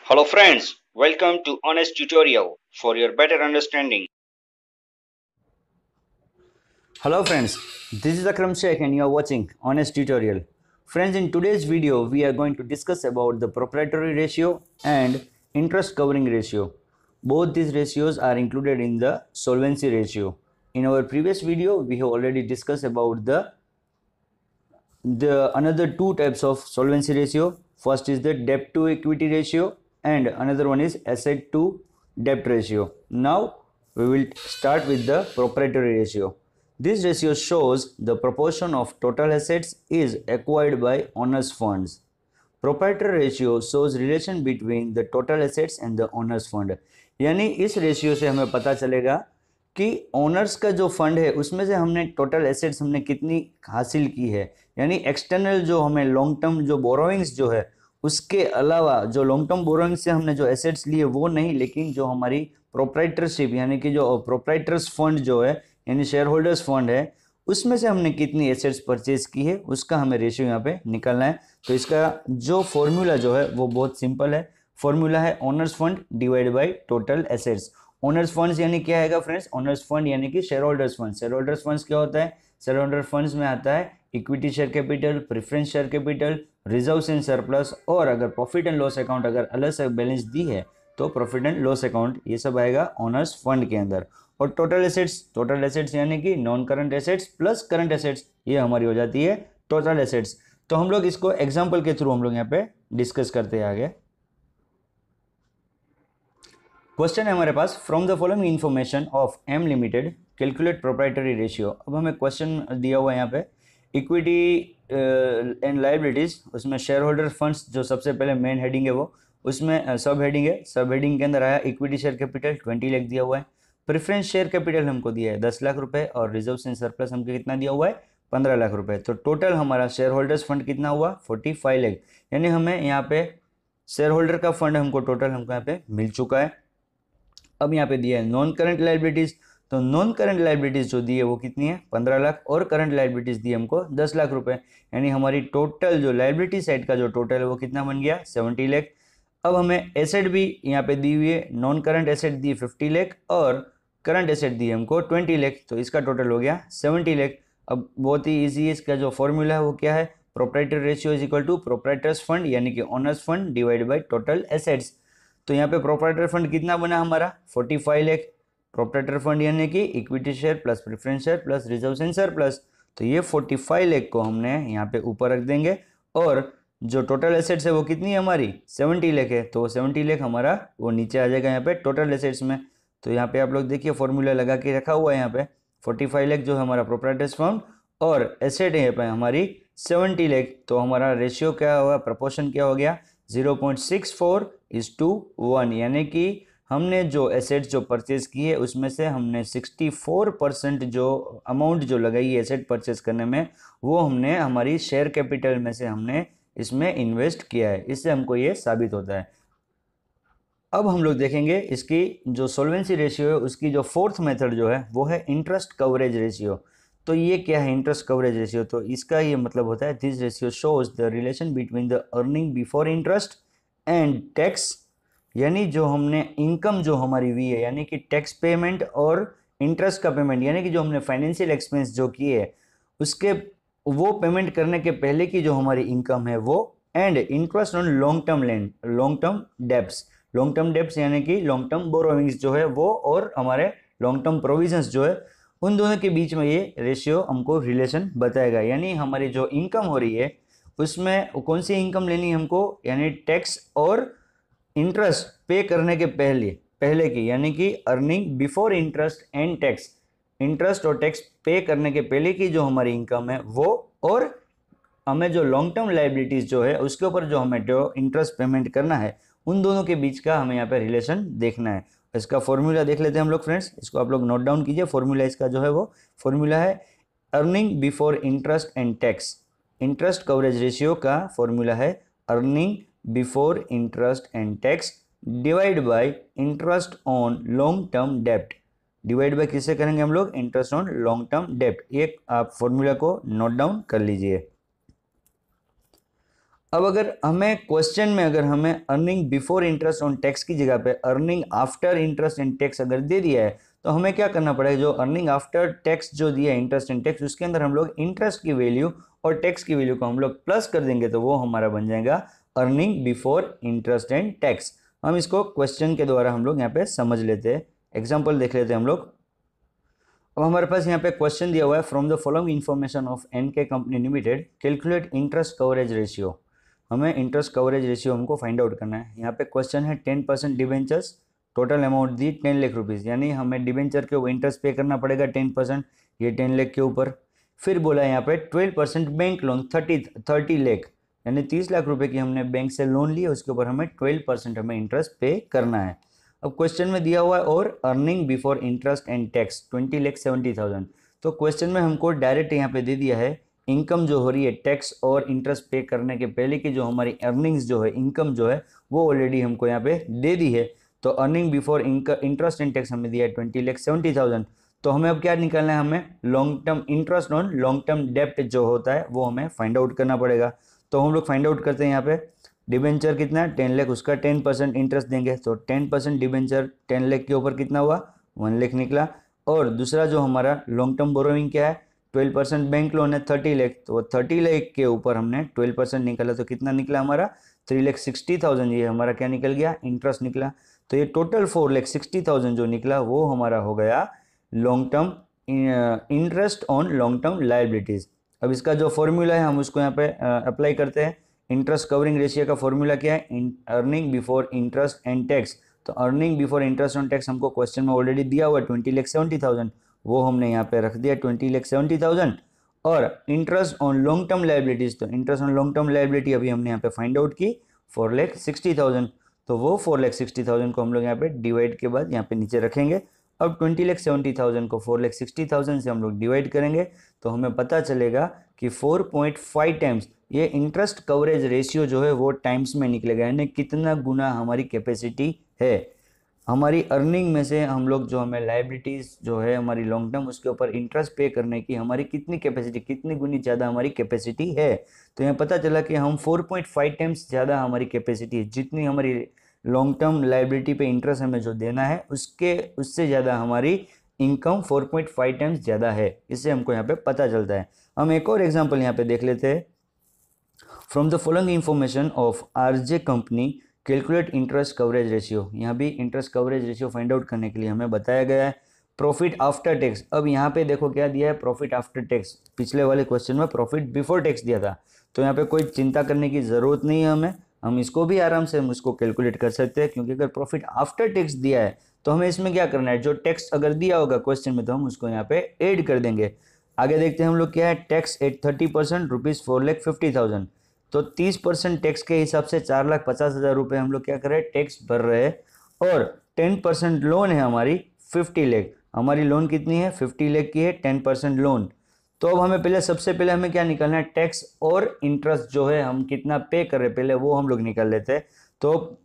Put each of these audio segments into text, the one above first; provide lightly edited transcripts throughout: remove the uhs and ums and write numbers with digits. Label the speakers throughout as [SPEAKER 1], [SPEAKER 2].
[SPEAKER 1] Hello friends, welcome to Honest Tutorial for your better understanding.
[SPEAKER 2] Hello friends, this is Akram Sheikh and you are watching Honest Tutorial. Friends, in today's video we are going to discuss about the proprietary ratio and interest covering ratio. Both these ratios are included in the solvency ratio. In our previous video we have already discussed about the another two types of solvency ratio. First is the debt to equity ratio and another one is asset to debt ratio. Now we will start with the proprietary ratio. This ratio shows the proportion of total assets is acquired by owners funds. Proprietor ratio shows relation between the total assets and the owner's fund. यानी इस ratio से हमें पता चलेगा कि owners का जो fund है उसमें से हमने टोटल एसेट्स हमने कितनी हासिल की है। यानी एक्सटर्नल जो हमें लॉन्ग टर्म जो बोरोइंग्स जो है उसके अलावा जो लॉन्ग टर्म बोरोइंग्स से हमने जो एसेट्स लिए वो नहीं, लेकिन जो हमारी प्रोप्राइटरशिप यानी कि जो प्रोप्राइटर्स फंड जो है यानी शेयर होल्डर्स फंड है उसमें से हमने कितनी एसेट्स परचेज की है उसका हमें रेशियो यहाँ पे निकालना है। तो इसका जो फॉर्मूला जो है वो बहुत सिंपल है। फॉर्मूला है owners fund divide by total assets. Owners funds यानी क्या आएगा फ्रेंड्स? ओनर्स फंड यानी कि share holders fund. Share holders funds क्या होता है? शेयर होल्डर फंड्स में आता है equity share capital, preference share capital, reserves and surplus, और अगर प्रॉफिट एंड लॉस अकाउंट अगर अलग से बैलेंस दी है तो प्रॉफिट एंड लॉस अकाउंट, ये सब आएगा ओनर्स फंड के अंदर। और टोटल एसेट्स यानी कि non current assets plus current assets, ये हमारी हो जाती है टोटल एसेट्स। तो हम लोग इसको एग्जांपल के थ्रू हम लोग यहाँ पे डिस्कस करते हैं आगे। क्वेश्चन है हमारे पास, from the following information of M limited calculate proprietary ratio. अब हमें क्वेश्चन दिया हुआ है यहाँ पे इक्विटी एंड लायबिलिटीज, उसमें शेयर होल्डर फंड्स जो सबसे पहले मेन हेडिंग है वो, उसमें सब हेडिंग है। सब हेडिंग के अंदर आया इक्विटी शेयर कैपिटल 20 लाख दिया हुआ है, प्रेफरेंस शेयर कैपिटल हमको दिया है 10 लाख रुपए, और रिजर्व एंड सरप्लस हमको कितना दिया हुआ है 15 लाख रुपए। तो टोटल हमारा शेयर होल्डर्स फंड कितना हुआ 45 लाख। यानी हमें यहाँ पे शेयर होल्डर का फंड हमको टोटल हमको यहाँ पे मिल चुका है। अब यहाँ पे दिया है नॉन करंट लायबिलिटीज, तो नॉन करंट लायबिलिटीज जो दी है वो कितनी है 15 लाख, और करंट लायबिलिटीज दी हमको 10 लाख रुपए। यानी हमारी टोटल जो लायबिलिटी साइड का जो टोटल है वो कितना बन गया 70 लाख। अब हमें एसेट भी यहाँ पे दी हुई है, नॉन करंट एसेट दी 50 लाख और करंट एसेट दी हमको 20 लाख, तो इसका टोटल हो गया 70 लाख। अब बहुत ही इजी है, इसका जो फॉर्मूला है वो क्या है? Proprietary ratio is equal to proprietors fund यानी कि owners fund divide by total assets. तो यहाँ पे प्रोप्राइटर फंड कितना बना हमारा 45 लाख। प्रोप्राइटर फंड यानी कि equity share plus preference share plus reserve and surplus, तो ये 45 लाख को हमने यहाँ पे ऊपर रख देंगे। और जो टोटल एसेट्स है वो कितनी है हमारी 70 लाख है, तो 70 लाख हमारा वो नीचे आ जाएगा यहाँ पे टोटल एसेट्स में। तो यहाँ पे आप लोग देखिए फॉर्मूला लगा के रखा हुआ है यहाँ पे 45 लाख जो हमारा प्रोप्राइटर्स फंड और एसेट है यहाँ पे हमारी 70 लाख। तो हमारा रेशियो क्या हुआ, प्रपोर्शन क्या हो गया 0.64:1, यानी कि हमने जो एसेट्स जो परचेज की है उसमें से हमने 64% जो अमाउंट जो लगाई है एसेट परचेज करने में वो हमने हमारी शेयर कैपिटल में से हमने इसमें इन्वेस्ट किया है। इससे हमको ये साबित होता है। अब हम लोग देखेंगे इसकी जो सोल्वेंसी रेशियो है उसकी जो फोर्थ मेथड जो है वो है इंटरेस्ट कवरेज रेशियो। तो ये क्या है इंटरेस्ट कवरेज रेशियो? तो इसका ये मतलब होता है this ratio shows the relation between the earning before interest and tax. यानी जो हमने इनकम जो हमारी हुई है यानी कि टैक्स पेमेंट और इंटरेस्ट का पेमेंट, यानी कि जो हमने फाइनेंशियल एक्सपेंस जो किए है उसके वो पेमेंट करने के पहले की जो हमारी इनकम है वो, and interest on long term debts. Long term debts यानी कि लॉन्ग टर्म बोरोइंग्स जो है वो, और हमारे लॉन्ग टर्म प्रोविजंस जो है, उन दोनों के बीच में ये रेशियो हमको रिलेशन बताएगा। यानी हमारी जो इनकम हो रही है उसमें कौन सी इनकम लेनी है हमको, यानी टैक्स और इंटरेस्ट पे करने के पहले की, यानी कि earning before interest and tax. Interest और टैक्स पे करने के पहले की जो हमारी इनकम है वो, और हमें जो लॉन्ग टर्म लायबिलिटीज जो है उसके ऊपर जो हमें जो इंटरेस्ट पेमेंट करना है, उन दोनों के बीच का हमें यहाँ पे रिलेशन देखना है। इसका फॉर्मूला देख लेते हैं हम लोग फ्रेंड्स, इसको आप लोग नोट डाउन कीजिए। फॉर्मूला इसका जो है वो फॉर्मूला है earning before interest and tax. Interest coverage ratio का फॉर्मूला है earning before interest and tax divide by interest on long term डेब्ट। डिवाइड बाय किससे करेंगे हम लोग? इंटरेस्ट ऑन लॉन्ग टर्म डेब्ट। एक आप फॉर्मूला को नोट डाउन कर लीजिए। अब अगर हमें क्वेश्चन में अगर हमें earning before interest on tax की जगह पे earning after interest and tax अगर दे दिया है तो हमें क्या करना पड़ेगा, जो अर्निंग आफ्टर टैक्स जो दिया है इंटरेस्ट एंड टैक्स, उसके अंदर हम लोग इंटरेस्ट की वैल्यू और टैक्स की वैल्यू को हम लोग प्लस कर देंगे तो वो हमारा बन जाएगा earning before interest and tax. हम इसको क्वेश्चन के द्वारा हम लोग यहाँ पे समझ लेते हैं, एग्जाम्पल देख लेते हैं हम लोग। अब हमारे पास यहाँ पे क्वेश्चन दिया हुआ है, from the following information of NK company limited calculate interest coverage ratio. हमें इंटरेस्ट कवरेज रेशियो हमको फाइंड आउट करना है। यहाँ पे क्वेश्चन है 10% debentures, total amount the 10 lakh rupees, यानी हमें डिबेंचर के ऊपर इंटरेस्ट पे करना पड़ेगा 10%, ये 10 लाख के ऊपर। फिर बोला यहाँ पे 12% बैंक लोन 30 लाख, यानी 30 लाख रुपए की हमने बैंक से लोन लिया, उसके ऊपर हमें 12% हमें इंटरेस्ट पे करना है। अब क्वेश्चन में दिया हुआ है और earning before interest and tax 20,70,000। तो क्वेश्चन में हमको डायरेक्ट यहाँ पे दे दिया है इनकम जो हो रही है टैक्स और इंटरेस्ट पे करने के पहले की जो हमारी अर्निंग्स जो है, इनकम जो है वो ऑलरेडी हमको यहाँ पे दे दी है। तो earning before interest and tax हमें दिया है 20,70,000। तो हमें अब क्या निकालना है, हमें long term interest on long term डेप्ट जो होता है वो हमें फाइंड आउट करना पड़ेगा। तो हम लोग फाइंड आउट करते हैं, यहाँ पे डिबेंचर कितना है 10 लाख, उसका 10% इंटरेस्ट देंगे, तो 10% डिबेंचर 10 लाख के ऊपर कितना हुआ 1 लाख निकला। और दूसरा जो हमारा लॉन्ग टर्म बोरोइंग क्या है 12% बैंक लोन है 30 लाख, तो 30 लाख के ऊपर हमने 12% निकाला तो कितना निकला हमारा 3,60,000, ये हमारा क्या निकल गया इंटरेस्ट निकला। तो ये टोटल 4,60,000 जो निकला वो हमारा हो गया long term interest on long term liabilities. अब इसका जो फॉर्मूला है हम उसको यहाँ पे अप्लाई करते हैं। इंटरेस्ट कवरिंग रेशियो का फॉर्मूला क्या है, earning before interest and tax. तो earning before interest on tax हमको क्वेश्चन में ऑलरेडी दिया हुआ है 20,70,000, वो हमने यहाँ पे रख दिया 20,70,000। और interest on long term liabilities, तो interest on long term liability अभी हमने यहाँ पे फाइंड आउट की 4,60,000, तो वो 4,60,000 को हम लोग यहाँ पे डिवाइड के बाद यहाँ पे नीचे रखेंगे। अब 20,70,000 को 4,60,000 से हम लोग डिवाइड करेंगे तो हमें पता चलेगा कि 4.5 टाइम्स ये इंटरेस्ट कवरेज रेशियो जो है वो टाइम्स में निकलेगा, यानी कितना गुना हमारी कैपेसिटी है। हमारी अर्निंग में से हम लोग जो हमें लायबिलिटीज़ जो है हमारी लॉन्ग टर्म उसके ऊपर इंटरेस्ट पे करने की हमारी कितनी कैपेसिटी, कितनी गुनी ज़्यादा हमारी कैपेसिटी है। तो यहाँ पता चला कि हम 4.5 टाइम्स ज़्यादा हमारी कैपेसिटी है, जितनी हमारी लॉन्ग टर्म लायबिलिटी पे इंटरेस्ट हमें जो देना है उससे ज़्यादा हमारी इनकम 4.5 टाइम्स ज़्यादा है, इससे हमको यहाँ पे पता चलता है। हम एक और एग्जांपल यहाँ पे देख लेते हैं। From the following information of RJ company calculate interest coverage ratio. यहाँ भी interest coverage ratio find out करने के लिए हमें बताया गया है प्रॉफिट आफ्टर टैक्स। अब यहाँ पे देखो क्या दिया है प्रॉफिट आफ्टर टैक्स, पिछले वाले क्वेश्चन में प्रॉफिट बिफोर टैक्स दिया था, तो यहाँ पे कोई चिंता करने की ज़रूरत नहीं है हमें, हम इसको भी आराम से हम इसको कैलकुलेट कर सकते हैं, क्योंकि अगर प्रॉफिट आफ्टर टैक्स दिया है तो हमें इसमें क्या करना है, जो टैक्स अगर दिया होगा क्वेश्चन में तो हम उसको यहाँ पे ऐड कर देंगे। आगे देखते हैं हम लोग क्या है, टैक्स एट 30% रुपीज़ 4,50,000, तो 30% टैक्स के हिसाब से 4,50,000 रुपये हम लोग क्या कर रहे हैं टैक्स भर रहे हैं। और 10% लोन है हमारी 50 लाख, हमारी लोन कितनी है 50 लाख की है, 10% लोन। तो अब हमें पहले सबसे पहले हमें क्या निकालना है, टैक्स और इंटरेस्ट जो है हम कितना पे कर रहे हैं पहले वो हम लोग निकाल लेते हैं। तो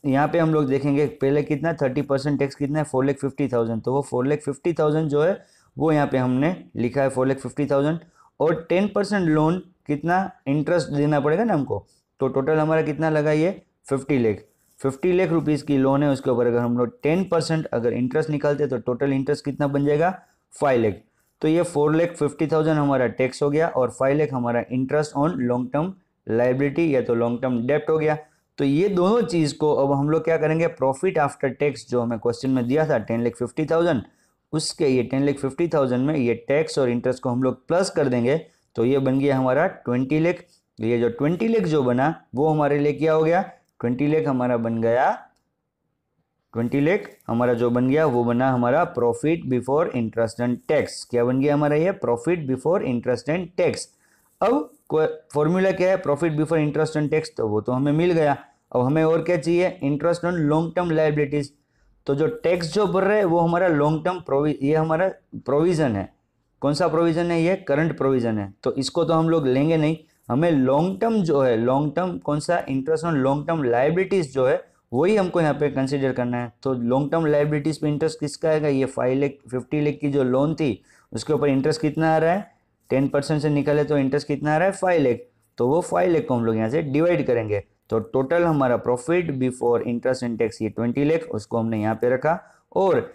[SPEAKER 2] यहाँ पे हम लोग देखेंगे पहले कितना 30% टैक्स कितना है 4,50,000, तो वो 4,50,000 जो है वो यहाँ पे हमने लिखा है 4,50,000। और 10% लोन कितना इंटरेस्ट देना पड़ेगा ना हमको, तो टोटल हमारा कितना लगा ये 50 लाख, 50 लाख रुपीज़ की लोन है, उसके ऊपर अगर हम लोग 10% अगर इंटरेस्ट निकालते तो टोटल इंटरेस्ट कितना बन जाएगा 5 लाख। तो ये 4,50,000 हमारा टैक्स हो गया और 5 लाख हमारा interest on long term liability या तो लॉन्ग टर्म डेप्ट हो गया। तो ये दोनों चीज़ को अब हम लोग क्या करेंगे, प्रॉफिट आफ्टर टैक्स जो हमें क्वेश्चन में दिया था 10,50,000, उसके ये 10,50,000 में ये टैक्स और इंटरेस्ट को हम लोग प्लस कर देंगे, तो ये बन गया हमारा 20 लाख। ये जो 20 लाख जो बना वो हमारे लिए क्या हो गया, 20 लाख हमारा बन गया, 20 लाख हमारा जो बन गया वो बना हमारा profit before interest and tax. क्या बन गया हमारा ये profit before interest and tax. अब फॉर्मूला क्या है profit before interest and tax, तो वो तो हमें मिल गया। अब हमें और क्या चाहिए, interest on long term liabilities. तो जो टैक्स जो भर रहे हैं वो हमारा लॉन्ग टर्म ये हमारा प्रोविजन है, कौन सा प्रोविजन है, ये करंट प्रोविजन है, तो इसको तो हम लोग लेंगे नहीं। हमें लॉन्ग टर्म जो है, लॉन्ग टर्म कौन सा, interest on long term liabilities जो है वही हमको यहाँ पे कंसीडर करना है। तो लॉन्ग टर्म लायबिलिटीज पे इंटरेस्ट किसका आएगा, ये 50 लाख की जो लोन थी उसके ऊपर इंटरेस्ट कितना आ रहा है, 10% से निकाले तो इंटरेस्ट कितना आ रहा है 5 लाख। तो वो 5 लाख को हम लोग यहाँ से डिवाइड करेंगे। तो टोटल हमारा profit before interest and tax ये 20 लाख, उसको हमने यहाँ पे रखा। और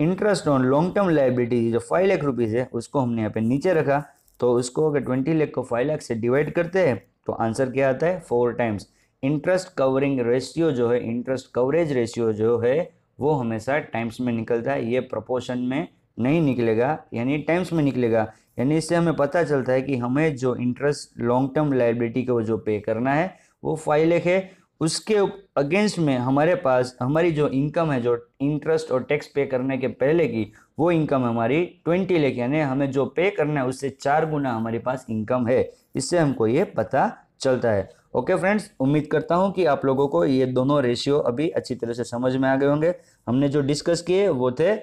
[SPEAKER 2] interest on long term liability जो 5 लाख रुपीज़ है उसको हमने यहाँ पे नीचे रखा। तो उसको अगर 20 लाख को 5 लाख से डिवाइड करते हैं तो आंसर क्या आता है 4 टाइम्स। इंटरेस्ट कवरिंग रेशियो जो है, इंटरेस्ट कवरेज रेशियो जो है वो हमेशा टाइम्स में निकलता है, ये प्रोपोर्शन में नहीं निकलेगा, यानी टाइम्स में निकलेगा। यानी इससे हमें पता चलता है कि हमें जो इंटरेस्ट लॉन्ग टर्म लायबिलिटी को जो पे करना है वो 5 लाख है, उसके अगेंस्ट में हमारे पास हमारी जो इनकम है, जो इंटरेस्ट और टैक्स पे करने के पहले की वो इनकम हमारी 20 लाख, यानी हमें जो पे करना है उससे 4 गुना हमारे पास इनकम है। इससे हमको ये पता चलता है। ओके फ्रेंड्स, उम्मीद करता हूँ कि आप लोगों को ये दोनों रेशियो अभी अच्छी तरह से समझ में आ गए होंगे। हमने जो डिस्कस किए वो थे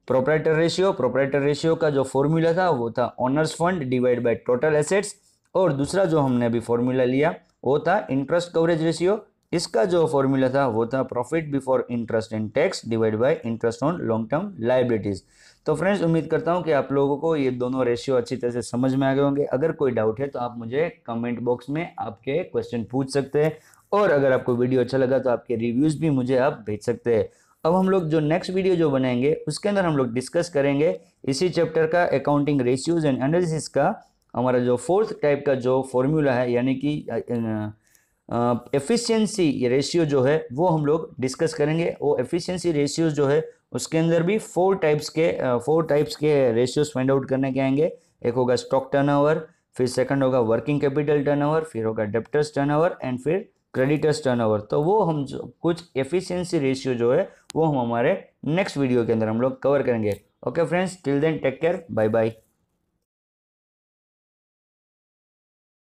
[SPEAKER 2] प्रोप्राइटर रेशियो। प्रोप्राइटर रेशियो का जो फॉर्मूला था वो था owners fund divide by total assets, और दूसरा जो हमने अभी फॉर्मूला लिया वो था इंटरेस्ट कवरेज रेशियो। इसका जो फॉर्मूला था वो था profit before interest and tax divide by interest on long term liabilities. तो फ्रेंड्स, उम्मीद करता हूँ कि आप लोगों को ये दोनों रेशियो अच्छी तरह से समझ में आ गए होंगे। अगर कोई डाउट है तो आप मुझे कमेंट बॉक्स में आपके क्वेश्चन पूछ सकते हैं, और अगर आपको वीडियो अच्छा लगा तो आपके रिव्यूज भी मुझे आप भेज सकते हैं। अब हम लोग जो नेक्स्ट वीडियो जो बनाएंगे उसके अंदर हम लोग डिस्कस करेंगे इसी चैप्टर का अकाउंटिंग रेशियोज एंड एनालिसिस का हमारा जो 4th टाइप का जो फॉर्मूला है, यानी कि एफिशिएंसी रेशियो जो है वो हम लोग डिस्कस करेंगे। वो एफिशिएंसी रेशियो जो है उसके अंदर भी 4 टाइप्स के रेशियोज फाइंड आउट करने के आएंगे। एक होगा स्टॉक टर्नओवर, फिर सेकंड होगा वर्किंग कैपिटल टर्नओवर, फिर होगा डेब्टर्स टर्नओवर एंड फिर क्रेडिटर्स टर्नओवर। तो वो हम जो कुछ एफिशिएंसी रेशियो जो है वो हम हमारे नेक्स्ट वीडियो के अंदर हम लोग कवर करेंगे। Okay friends, till then take care, bye bye.